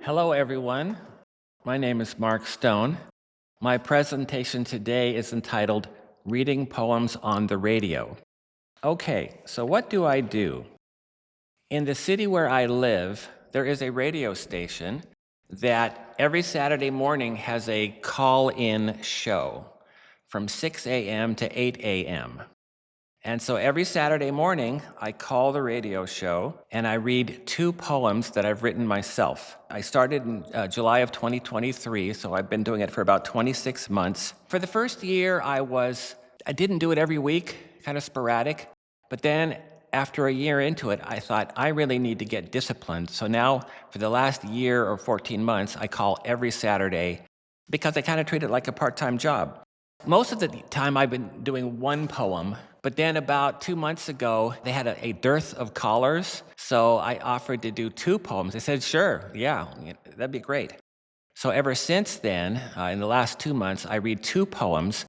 Hello, everyone. My name is Mark Stone. My presentation today is entitled Reading Poems on the Radio. Okay, so what do I do? In the city where I live, there is a radio station that every Saturday morning has a call-in show from 6 a.m. to 8 a.m. And so every Saturday morning, I call the radio show and I read 2 poems that I've written myself. I started in July of 2023, so I've been doing it for about 26 months. For the first year, I didn't do it every week, kind of sporadic. But then after a year into it, I thought, I really need to get disciplined. So now, for the last year or 14 months, I call every Saturday because I kind of treat it like a part-time job. Most of the time, I've been doing 1 poem. But then about 2 months ago, they had a dearth of callers, so I offered to do 2 poems. They said, sure, yeah, that'd be great. So ever since then, in the last 2 months, I read 2 poems.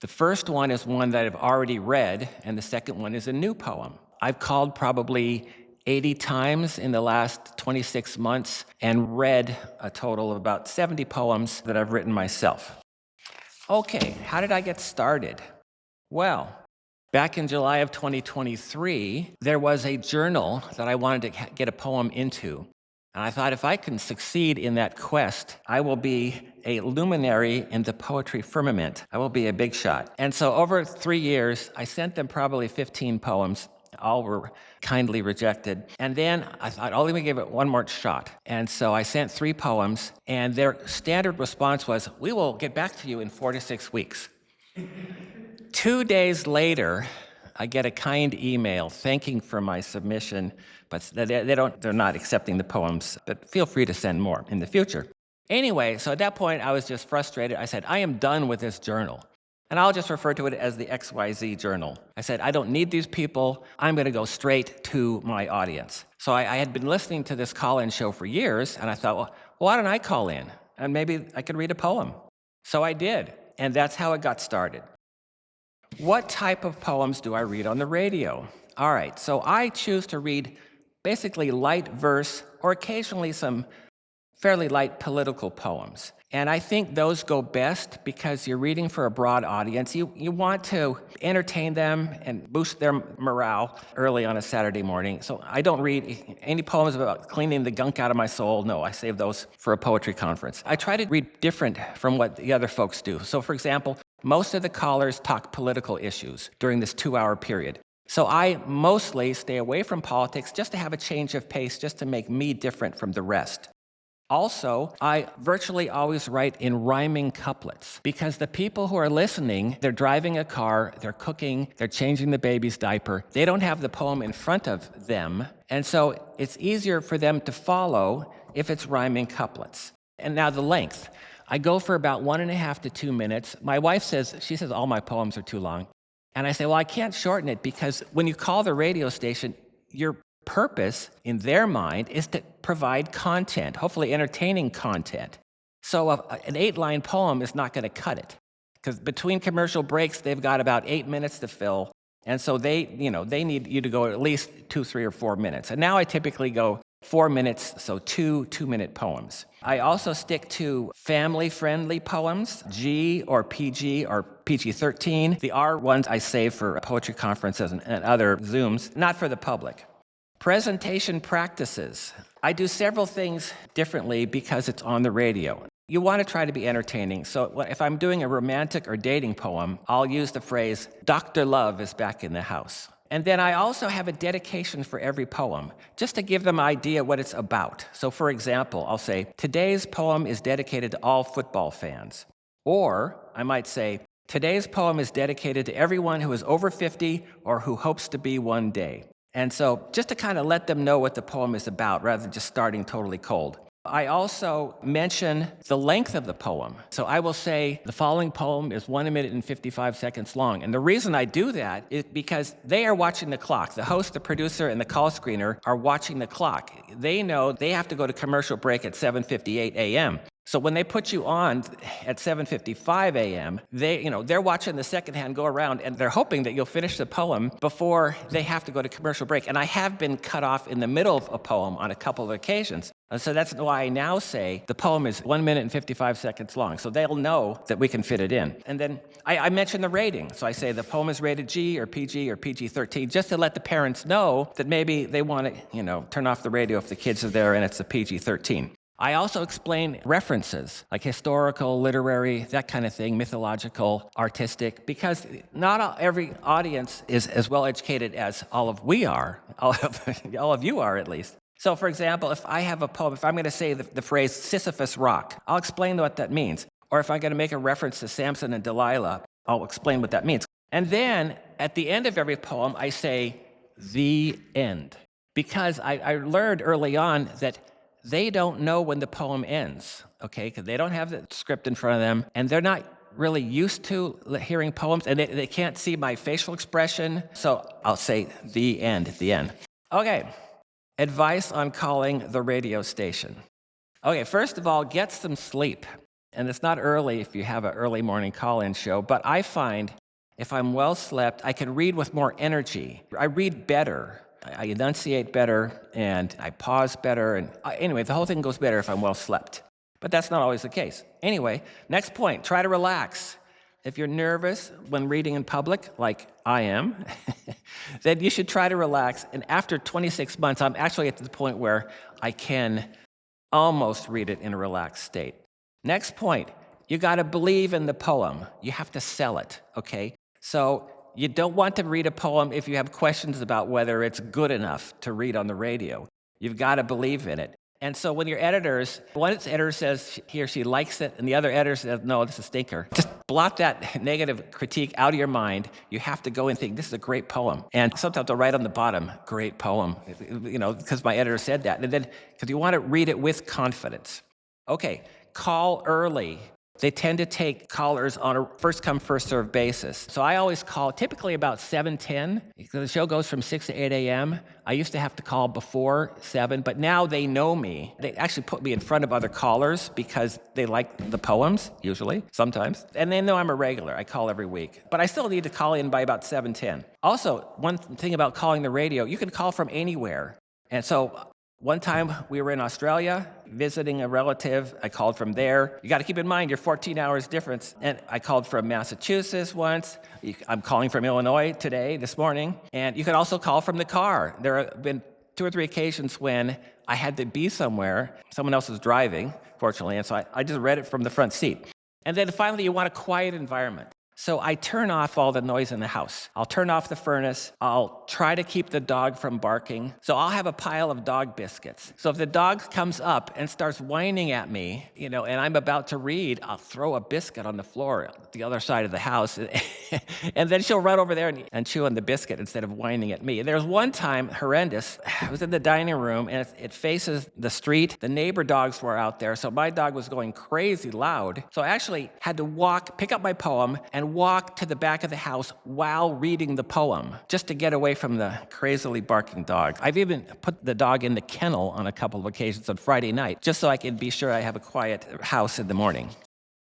The first one is one that I've already read, and the second one is a new poem. I've called probably 80 times in the last 26 months and read a total of about 70 poems that I've written myself. Okay, how did I get started? Well, back in July of 2023, there was a journal that I wanted to get a poem into. And I thought if I can succeed in that quest, I will be a luminary in the poetry firmament. I will be a big shot. And so over 3 years, I sent them probably 15 poems. All were kindly rejected. And then I thought, I'll even give it one more shot. And so I sent 3 poems, and their standard response was, we will get back to you in 4 to 6 weeks. 2 days later, I get a kind email thanking for my submission, but they're not accepting the poems, but feel free to send more in the future. Anyway, so at that point, I was just frustrated. I said, I am done with this journal. And I'll just refer to it as the XYZ journal. I said, I don't need these people. I'm going to go straight to my audience. So I had been listening to this call-in show for years, and I thought, well, why don't I call in? And maybe I could read a poem. So I did, and that's how it got started. What type of poems do I read on the radio? All right, so I choose to read basically light verse or occasionally some fairly light political poems. And I think those go best because you're reading for a broad audience. You want to entertain them and boost their morale early on a Saturday morning. So I don't read any poems about cleaning the gunk out of my soul. No, I save those for a poetry conference. I try to read different from what the other folks do. So for example, most of the callers talk political issues during this 2-hour period. So I mostly stay away from politics just to have a change of pace, just to make me different from the rest. Also, I virtually always write in rhyming couplets because the people who are listening, they're driving a car, they're cooking, they're changing the baby's diaper. They don't have the poem in front of them, and so it's easier for them to follow if it's rhyming couplets. And now the length. I go for about 1.5 to 2 minutes. My wife says all my poems are too long. And I say, well, I can't shorten it because when you call the radio station, your purpose in their mind is to provide content, hopefully entertaining content. So an 8-line poem is not going to cut it because between commercial breaks, they've got about 8 minutes to fill. And so they need you to go at least 2, 3, or 4 minutes. And now I typically go 4 minutes, so 2 2-minute poems. I also stick to family-friendly poems, G or PG or PG-13. The R ones I save for poetry conferences and other Zooms, not for the public. Presentation practices. I do several things differently because it's on the radio. You want to try to be entertaining. So if I'm doing a romantic or dating poem, I'll use the phrase, Dr. Love is back in the house. And then I also have a dedication for every poem, just to give them an idea what it's about. So for example, I'll say, today's poem is dedicated to all football fans. Or I might say, today's poem is dedicated to everyone who is over 50 or who hopes to be one day. And so just to kind of let them know what the poem is about rather than just starting totally cold. I also mention the length of the poem. So I will say the following poem is 1 minute and 55 seconds long. And the reason I do that is because they are watching the clock. The host, the producer, and the call screener are watching the clock. They know they have to go to commercial break at 7:58 a.m. So when they put you on at 7:55 a.m., they're watching the second hand go around, and they're hoping that you'll finish the poem before they have to go to commercial break. And I have been cut off in the middle of a poem on a couple of occasions. And so that's why I now say the poem is 1 minute and 55 seconds long. So they'll know that we can fit it in. And then I mention the rating. So I say the poem is rated G or PG or PG-13, just to let the parents know that maybe they want to, turn off the radio if the kids are there and it's a PG-13. I also explain references, like historical, literary, that kind of thing, mythological, artistic, because not every audience is as well educated as all of we are, all of you are at least. So for example, if I have a poem, if I'm going to say the phrase Sisyphus rock, I'll explain what that means. Or if I'm going to make a reference to Samson and Delilah, I'll explain what that means. And then at the end of every poem, I say, the end. Because I learned early on that they don't know when the poem ends, okay? Because they don't have the script in front of them, and they're not really used to hearing poems, and they can't see my facial expression. So I'll say the end at the end. Okay, advice on calling the radio station. Okay, first of all, get some sleep. And it's not early if you have an early morning call-in show, but I find if I'm well slept, I can read with more energy. I read better. I enunciate better, and I pause better, and anyway, the whole thing goes better if I'm well slept. But that's not always the case. Anyway, next point, try to relax. If you're nervous when reading in public, like I am, then you should try to relax. And after 26 months, I'm actually at the point where I can almost read it in a relaxed state. Next point, you got to believe in the poem. You have to sell it, okay? So you don't want to read a poem if you have questions about whether it's good enough to read on the radio. You've got to believe in it. And so when your editors, one editor says he or she likes it, and the other editor says, no, this is a stinker, just blot that negative critique out of your mind. You have to go and think, this is a great poem. And sometimes I'll write on the bottom, great poem, because my editor said that. And then, because you want to read it with confidence. Okay, call early. They tend to take callers on a first-come, first-served basis. So I always call typically about 7:10. The show goes from 6 to 8 a.m. I used to have to call before 7, but now they know me. They actually put me in front of other callers because they like the poems, usually, sometimes. And they know I'm a regular. I call every week. But I still need to call in by about 7:10. Also, one thing about calling the radio, you can call from anywhere. And so one time we were in Australia visiting a relative. I called from there. You got to keep in mind your 14 hours difference. And I called from Massachusetts once. I'm calling from Illinois today, this morning. And you can also call from the car. There have been 2 or 3 occasions when I had to be somewhere. Someone else was driving, fortunately, and so I just read it from the front seat. And then finally, you want a quiet environment. So I turn off all the noise in the house. I'll turn off the furnace. I'll try to keep the dog from barking. So I'll have a pile of dog biscuits. So if the dog comes up and starts whining at me, and I'm about to read, I'll throw a biscuit on the floor at the other side of the house. And then she'll run over there and chew on the biscuit instead of whining at me. There's one time, horrendous, I was in the dining room and it faces the street. The neighbor dogs were out there, so my dog was going crazy loud. So I actually had to pick up my poem and walk to the back of the house while reading the poem, just to get away from the crazily barking dog. I've even put the dog in the kennel on a couple of occasions on Friday night, just so I can be sure I have a quiet house in the morning.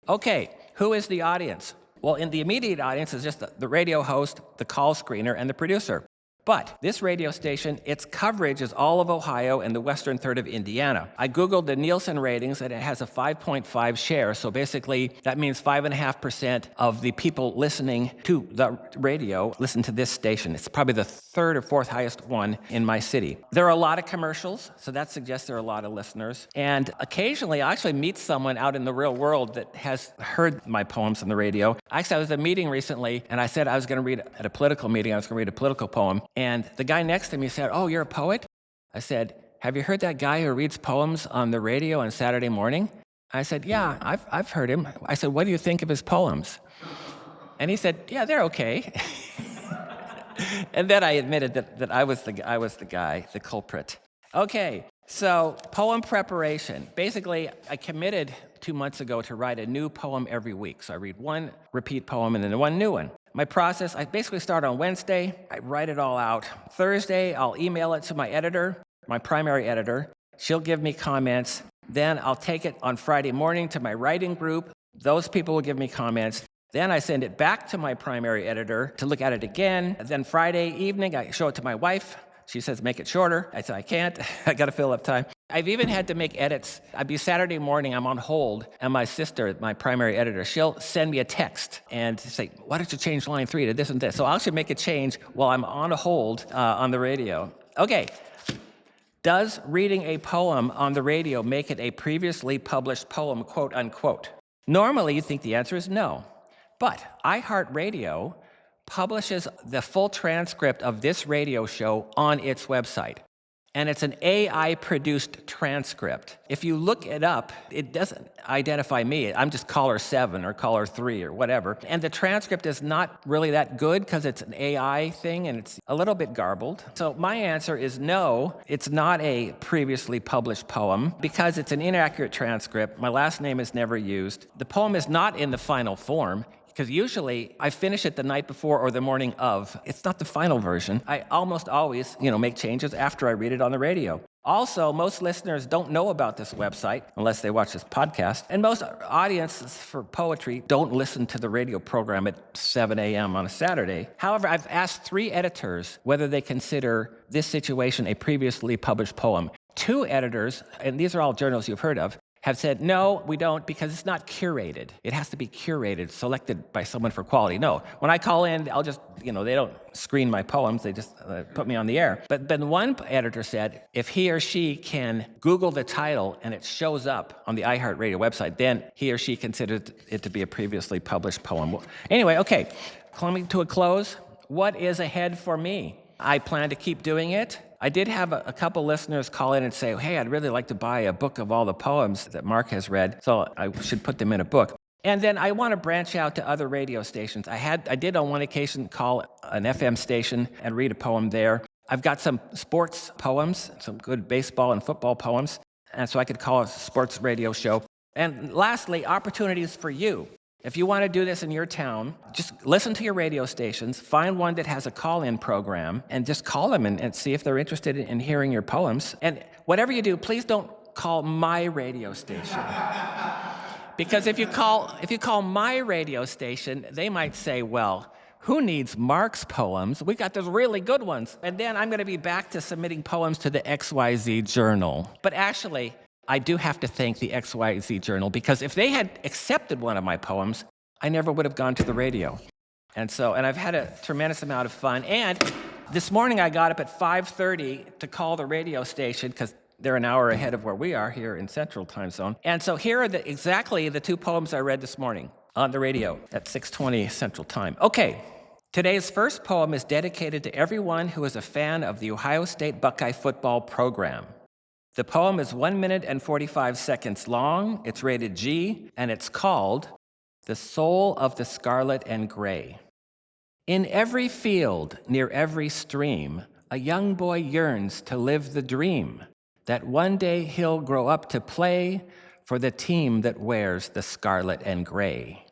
Okay, who is the audience? Well, in the immediate audience is just the radio host, the call screener, and the producer. But this radio station, its coverage is all of Ohio and the western third of Indiana. I Googled the Nielsen ratings, and it has a 5.5 share. So basically, that means 5.5% of the people listening to the radio listen to this station. It's probably the 3rd or 4th highest one in my city. There are a lot of commercials, so that suggests there are a lot of listeners. And occasionally, I actually meet someone out in the real world that has heard my poems on the radio. Actually, I was at a meeting recently, and I said I was going to read, at a political meeting, I was going to read a political poem. And the guy next to me said, "Oh, you're a poet?" I said, "Have you heard that guy who reads poems on the radio on Saturday morning?" I said, "Yeah, I've heard him." I said, "What do you think of his poems?" And he said, "Yeah, they're okay." And then I admitted that I was the guy, the culprit. Okay, so poem preparation. Basically, I committed 2 months ago to write a new poem every week. So I read one repeat poem and then one new one. My process, I basically start on Wednesday, I write it all out. Thursday, I'll email it to my editor, my primary editor. She'll give me comments. Then I'll take it on Friday morning to my writing group. Those people will give me comments. Then I send it back to my primary editor to look at it again. Then Friday evening, I show it to my wife. She says, make it shorter. I said, I can't. I got to fill up time. I've even had to make edits. I'd be Saturday morning, I'm on hold, and my sister, my primary editor, she'll send me a text and say, why don't you change line 3 to this and this? So I'll actually make a change while I'm on hold on the radio. Okay. Does reading a poem on the radio make it a previously published poem, quote unquote? Normally, you'd think the answer is no. But iHeart Radio publishes the full transcript of this radio show on its website. And it's an AI-produced transcript. If you look it up, it doesn't identify me. I'm just caller 7 or caller 3 or whatever. And the transcript is not really that good because it's an AI thing and it's a little bit garbled. So my answer is no, it's not a previously published poem because it's an inaccurate transcript. My last name is never used. The poem is not in the final form, because usually I finish it the night before or the morning of. It's not the final version. I almost always, make changes after I read it on the radio. Also, most listeners don't know about this website unless they watch this podcast. And most audiences for poetry don't listen to the radio program at 7 a.m. on a Saturday. However, I've asked 3 editors whether they consider this situation a previously published poem. 2 editors, and these are all journals you've heard of, have said, no, we don't, because it's not curated. It has to be curated, selected by someone for quality. No, when I call in, I'll just, they don't screen my poems, they just put me on the air. But then one editor said, if he or she can Google the title and it shows up on the iHeart Radio website, then he or she considers it to be a previously published poem. Well, anyway, okay, coming to a close, what is ahead for me? I plan to keep doing it. I did have a couple listeners call in and say, hey, I'd really like to buy a book of all the poems that Mark has read, so I should put them in a book. And then I want to branch out to other radio stations. I did on one occasion call an FM station and read a poem there. I've got some sports poems, some good baseball and football poems, and so I could call a sports radio show. And lastly, opportunities for you. If you want to do this in your town, just listen to your radio stations, find one that has a call-in program, and just call them and see if they're interested in hearing your poems. And whatever you do, please don't call my radio station. Because if you call my radio station, they might say, well, who needs Mark's poems? We got those really good ones. And then I'm going to be back to submitting poems to the XYZ Journal. But actually, I do have to thank the XYZ Journal, because if they had accepted one of my poems, I never would have gone to the radio. And I've had a tremendous amount of fun. And this morning I got up at 5:30 to call the radio station, because they're an hour ahead of where we are here in Central Time Zone. And so here are exactly the 2 poems I read this morning on the radio at 6:20 Central Time. Okay, today's first poem is dedicated to everyone who is a fan of the Ohio State Buckeye football program. The poem is 1 minute and 45 seconds long, it's rated G, and it's called The Soul of the Scarlet and Gray. In every field, near every stream, a young boy yearns to live the dream that one day he'll grow up to play for the team that wears the scarlet and gray.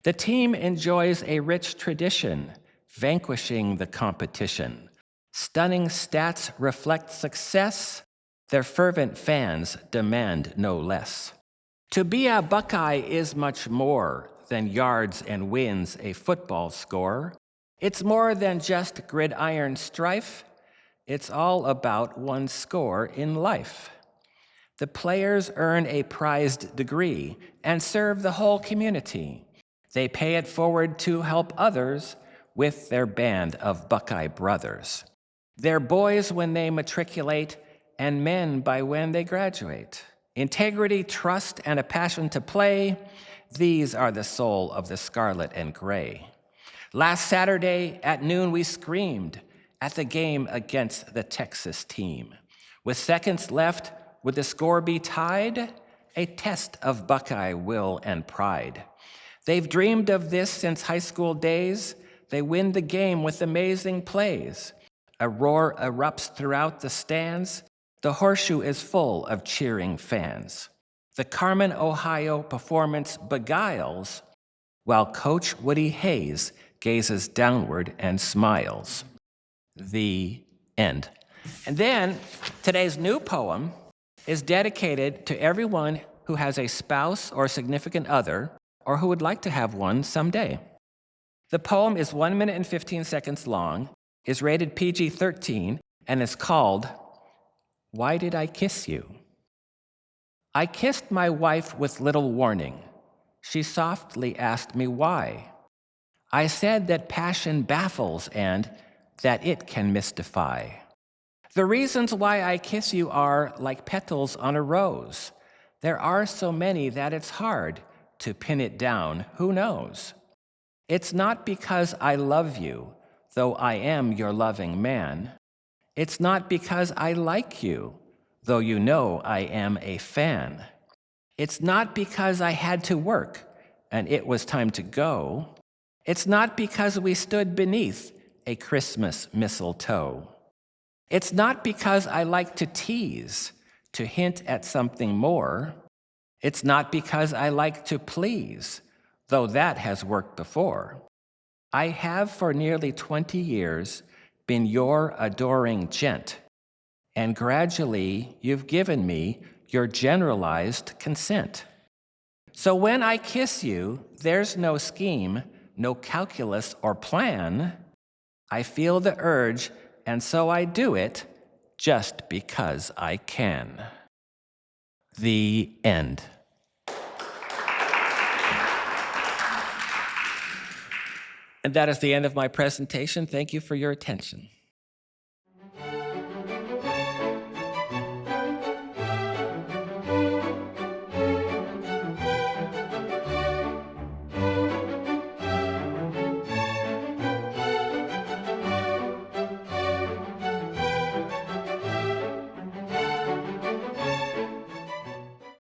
The team enjoys a rich tradition, vanquishing the competition. Stunning stats reflect success. Their fervent fans demand no less. To be a Buckeye is much more than yards and wins a football score. It's more than just gridiron strife. It's all about one score in life. The players earn a prized degree and serve the whole community. They pay it forward to help others with their band of Buckeye brothers. They're boys when they matriculate, and men by when they graduate. Integrity, trust, and a passion to play, these are the soul of the scarlet and gray. Last Saturday at noon we screamed at the game against the Texas team. With seconds left, would the score be tied? A test of Buckeye will and pride. They've dreamed of this since high school days. They win the game with amazing plays. A roar erupts throughout the stands. The horseshoe is full of cheering fans. The Carmen, Ohio performance beguiles, while Coach Woody Hayes gazes downward and smiles. The end. And then today's new poem is dedicated to everyone who has a spouse or significant other, or who would like to have one someday. The poem is 1 minute and 15 seconds long, is rated PG-13, and is called, Why Did I Kiss You? I kissed my wife with little warning. She softly asked me why. I said that passion baffles and that it can mystify. The reasons why I kiss you are like petals on a rose. There are so many that it's hard to pin it down. Who knows? It's not because I love you, though I am your loving man. It's not because I like you, though you know I am a fan. It's not because I had to work and it was time to go. It's not because we stood beneath a Christmas mistletoe. It's not because I like to tease, to hint at something more. It's not because I like to please, though that has worked before. I have for nearly 20 years been your adoring gent, and gradually you've given me your generalized consent. So when I kiss you, there's no scheme, no calculus or plan. I feel the urge, and so I do it just because I can. The end. And that is the end of my presentation. Thank you for your attention.